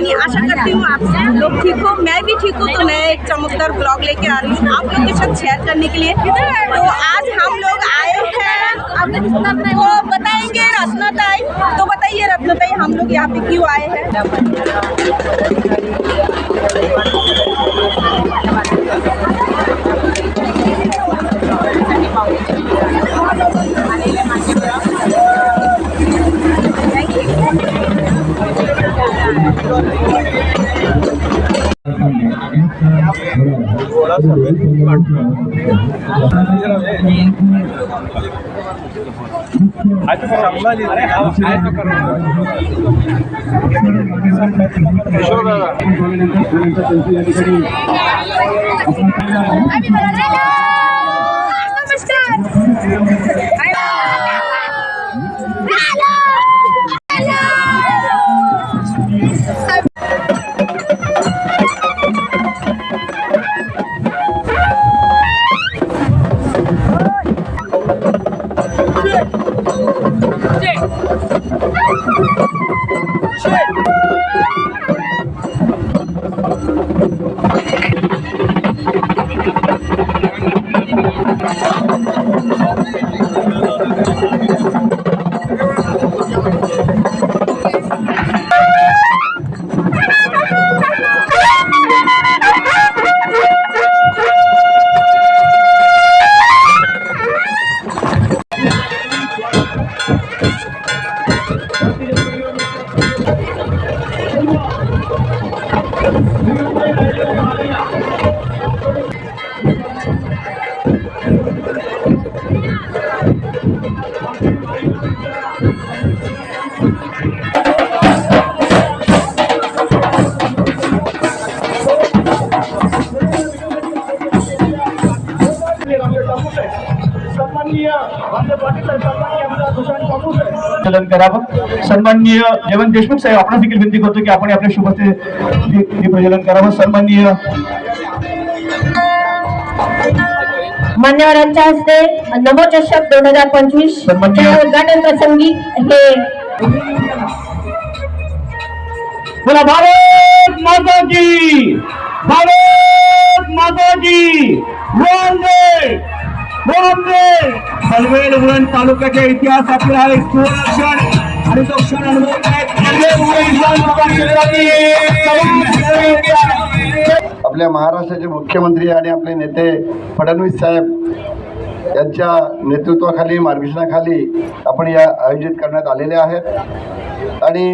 शिवानी, आशा करती हूँ आप लोग ठीक हो, मैं भी ठीक हूँ। तो मैं एक चमकदार ब्लॉग लेके आ रही हूँ आप लोग के साथ शेयर करने के लिए। तो आज हम लोग आए हैं, वो बताएंगे रत्नताई। तो बताइए रत्नताई, हम लोग यहाँ पे क्यों आए हैं? सन्माननीय जयवंत देशमुख साहेब, आपण देखील विनंती करतो की आपण आपल्या शुभ हस्ते प्रज्वलन करावं। सन्माननीय मान्यवरांच्या हस्ते नमोचषक 2025 उद्घाटन प्रसंगी हे बोला भारत माता की, भारत माता की, वंदे वंदे। पनवेल उरण तालुक्याच्या इतिहासातील हा एक सुवर्ण क्षण आणि तो क्षण आपल्या महाराष्ट्राचे मुख्यमंत्री आणि आपले नेते फडणवीस साहेब यांच्या नेतृत्वाखाली, मार्गदर्शनाखाली आपण या आयोजित करण्यात आलेले आहेत। आणि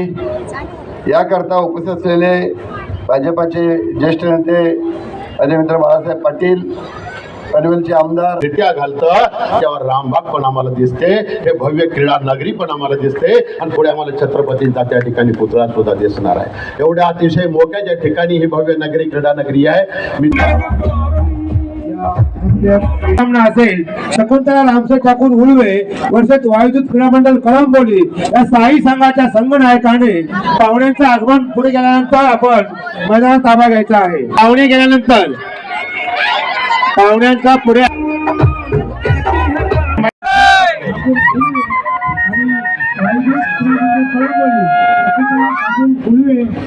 याकरता उपस्थित असलेले भाजपाचे ज्येष्ठ नेते माझे मित्र बाळासाहेब पाटील, पनवेलचे आमदार, रित्या घालतं त्यावर रामबाग पण आम्हाला दिसते, हे भव्य क्रीडा नगरी पण आम्हाला दिसते आणि पुढे आम्हाला छत्रपतींचा त्या ठिकाणी पुतळा सुद्धा दिसणार आहे। एवढ्या अतिशय मोठ्या ठिकाणी ही भव्य नगरी, क्रीडा नगरी आहे। असेल शकुंतला रामसे ठाकूर उळवे वर्षात वायुदूत क्रीडा मंडळ कळंबोली या साई संघाच्या संघनायकाने पाहुण्यांचं आगमन पुढे गेल्यानंतर आपण मैदानात ताबा घ्यायचा आहे। पाहुणे गेल्यानंतर पाहुण्यांचा पुढे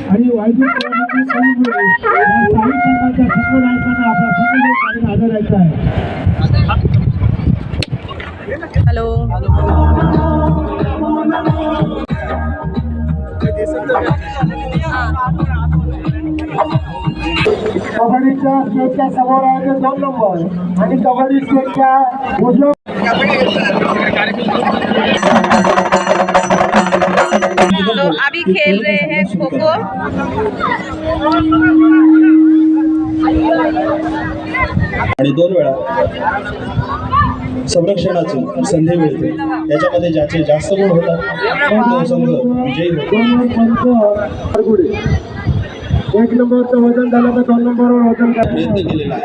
आणि हेलो कबड्डीच्या स्टेजच्या समोर आहे 2 नंबर आणि कबड्डी स्टेजच्या उजव्या तो अभी खेल रहे हैं खो खो। आणि 2 वेळा संरक्षणाची संधी मिळते, याच्यामध्ये ज्याचे जास्त गुण होतात तो संघ विजयी होतो। 1 नंबरचं वजन झालं तर 2 नंबरवर वजन प्रयत्न केलेला आहे।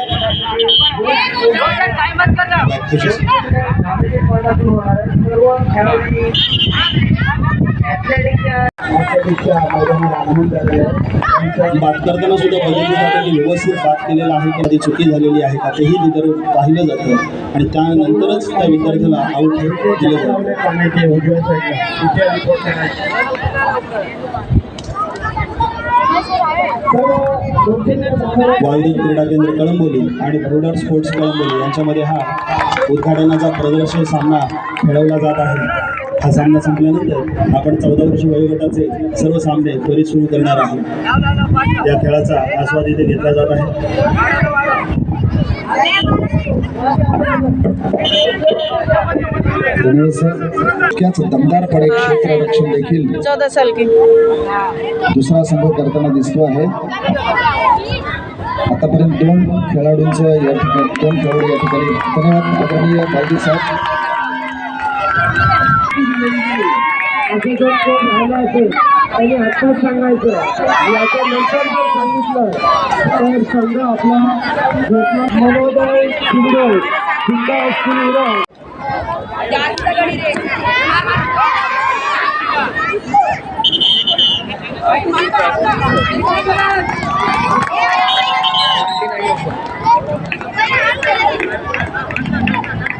बात करताना सुद्धा बघितलं व्यवस्थित बात केलेला आहे की चुकी झालेली आहे का तेही तिथं पाहिलं जातं आणि त्यानंतरच त्या विद्यार्थ्याला आउट दिलं जातं। वालदेव क्रीडा केंद्र कळंबोली आणि ब्रोडर स्पोर्ट्स कळंबोली यांच्यामध्ये हा उद्घाटनाचा प्रदर्शन सामना खेळवला जात आहे. हा सामना संपल्यानंतर आपण 14 वर्ष वयोगटाचे सर्व सामने त्वरित सुरू करणार आहोत. या खेळाचा आस्वाद इथे घेतला जात आहे. दमदारपणे क्षेत्ररक्षण देखील 14 साल की दुसरा संघ करताना दिसतो आहे. आतापर्यंत 2 खेळाडूंचं या ठिकाणी 2 खेळाडू या ठिकाणी धन्यवाद आदरणीय गायकवाड साहेब. असं जर कोण राहिला असेल आणि आत्ताच सांगायचं, याच्यानंतर जर सांगितलं तर संघ आपला मनोदय शिंदे जिल्हा असतील.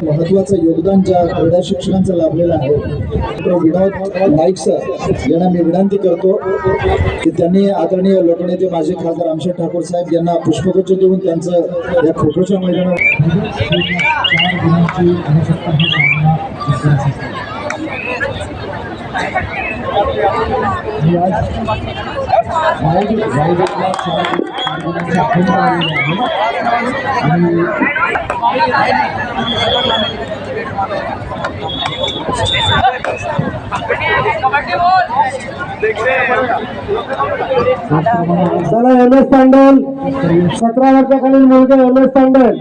महत्वाचं योगदान ज्या क्रीडा शिक्षकांचं लाभलेलं आहे विनोद नाईक सर यांना मी विनंती करतो की त्यांनी आदरणीय लोकनेते माजी खासदार रामशेठ ठाकूर साहेब यांना पुष्पगुच्छ देऊन त्यांचं या खो खोच्या मैदानावर चला MS तांडल 17 वर्षाखालील मुलगा MS तांडल,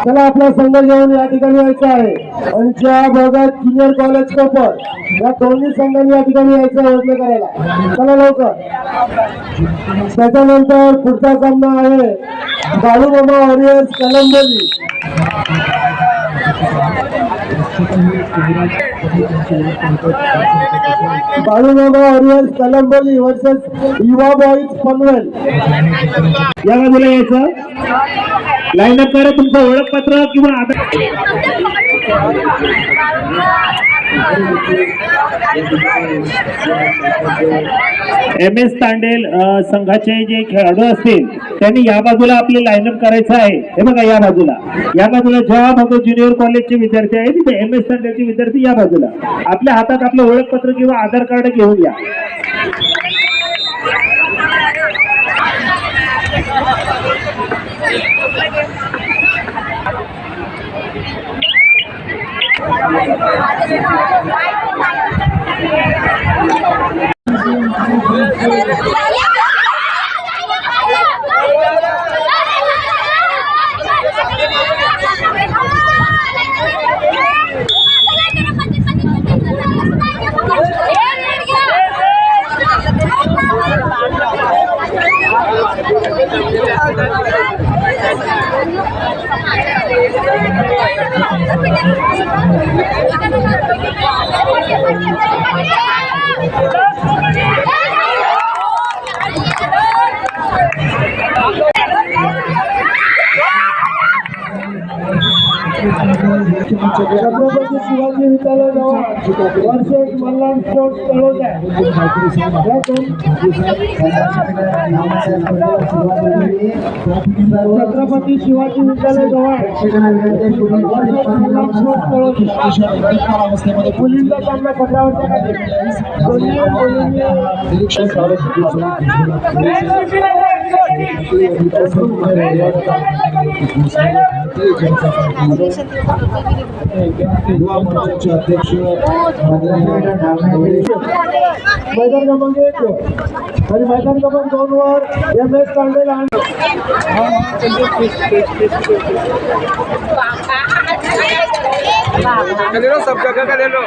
चला आपला संघ घेऊन या ठिकाणी यायचं आहे. आणि ज्या भागात ज्युनियर कॉलेज कोपर या दोन्ही संघांनी या ठिकाणी यायचं ओळखले करायला. चला लवकर. त्याच्यानंतर पुढचा सामना आहे Balumama warriors Kalamboli. Balumama warriors Kalamboli versus युवा बॉईज पनवेल. या बाजूला यायचं, लाईनअप करा तुमचं ओळखपत्र किंवा MS तांडेल संघाचे जे खेळाडू असतील त्यांनी या बाजूला आपले लाईनअप करायचं आहे. हे बघा या बाजूला ज्या भागात ज्युनियर कॉलेजचे विद्यार्थी आहेत तिथे MS तांडेलचे विद्यार्थी या बाजूला आपल्या हातात आपलं ओळखपत्र किंवा आधार कार्ड घेऊन या. Chhatrapati Shivaji Vidyalaya versus Malhar sports Taloja. छत्रपती शिवाजी विद्यालय अवस्थेमध्ये मुलींचा सामना 15 युवा मोर्चाचे अध्यक्ष मैदान क्रमांक 1 आणि मैदान क्रमांक 2 वर MS तांडेल सब जगह का ले लो.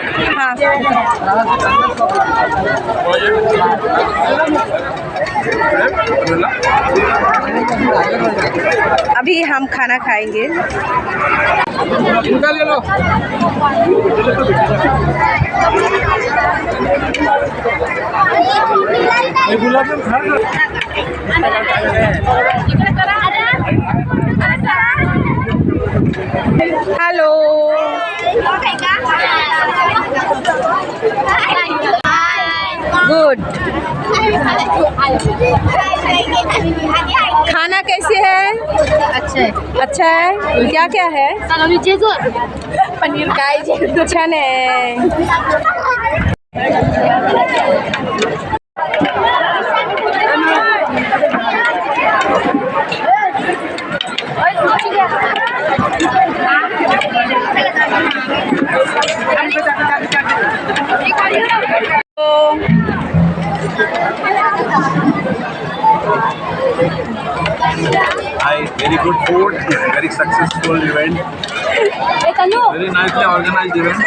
अभी हम खाना खाएंगे. ले लो. हेलो. गुड. गुड। खाना कैसे है? अच्छा है। क्या क्या है? पनीर काय छान आहे। Hi, very good food, very successful event, very nicely organized event.